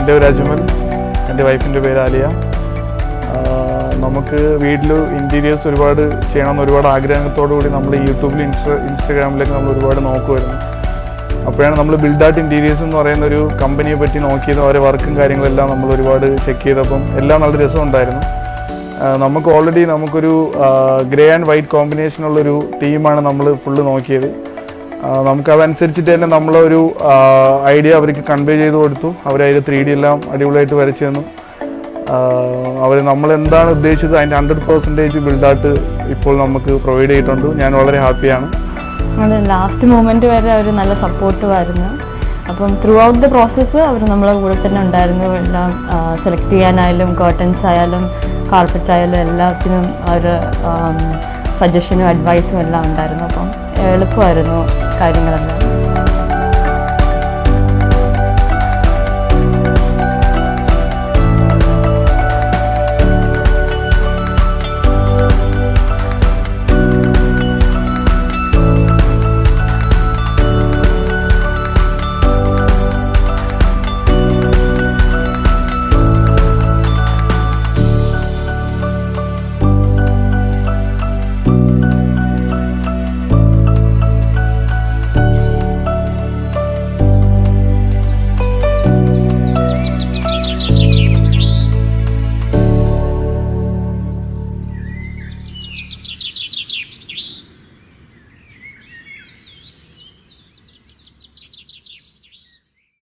എൻ്റെ പേര് അജ്മൽ, എൻ്റെ വൈഫിൻ്റെ പേര് ആലിയ. നമുക്ക് വീട്ടിൽ ഇൻറ്റീരിയേഴ്സ് ഒരുപാട് ചെയ്യണമെന്ന് ഒരുപാട് ആഗ്രഹത്തോടു കൂടി നമ്മൾ യൂട്യൂബിൽ ഇൻസ്റ്റാഗ്രാമിലൊക്കെ നമ്മൾ ഒരുപാട് നോക്കുമായിരുന്നു. അപ്പോഴാണ് നമ്മൾ ബിൽഡ് ആർട്ട് ഇൻറ്റീരിയേഴ്സ് എന്ന് പറയുന്ന ഒരു കമ്പനിയെ പറ്റി നോക്കിയത്. അവരെ വർക്കും കാര്യങ്ങളെല്ലാം നമ്മൾ ഒരുപാട് ചെക്ക് ചെയ്തപ്പം എല്ലാം നല്ല രസമുണ്ടായിരുന്നു. നമുക്ക് ഓൾറെഡി നമുക്കൊരു ഗ്രേ ആൻഡ് വൈറ്റ് കോമ്പിനേഷനുള്ളൊരു തീമാണ് നമ്മൾ ഫുള്ള് നോക്കിയത്. നമുക്കതനുസരിച്ചിട്ട് തന്നെ നമ്മളൊരു ഐഡിയ അവർക്ക് കൺവേ ചെയ്ത് കൊടുത്തു. അവരതിൽ 3D എല്ലാം അടിപൊളിയായിട്ട് വരച്ചു തന്നു. അവർ നമ്മളെന്താണ് ഉദ്ദേശിച്ചത് അതിൻ്റെ 100% ബിൽഡായിട്ട് ഇപ്പോൾ നമുക്ക് പ്രൊവൈഡ് ചെയ്തിട്ടുണ്ട്. ഞാൻ വളരെ ഹാപ്പിയാണ്. അത് ലാസ്റ്റ് മൊമെൻറ്റ് വരെ അവർ നല്ല സപ്പോർട്ടുമായിരുന്നു. അപ്പം ത്രൂ ഔട്ട് ദ പ്രോസസ്സ് അവർ നമ്മളെ കൂടെ തന്നെ ഉണ്ടായിരുന്നു. എല്ലാം സെലക്ട് ചെയ്യാനായാലും കർട്ടൻസ് ആയാലും കാർപ്പറ്റ് ആയാലും എല്ലാത്തിനും അവർ സജഷനും അഡ്വൈസും എല്ലാം ഉണ്ടായിരുന്നു. അപ്പം എളുപ്പമായിരുന്നു കാര്യങ്ങളെല്ലാം.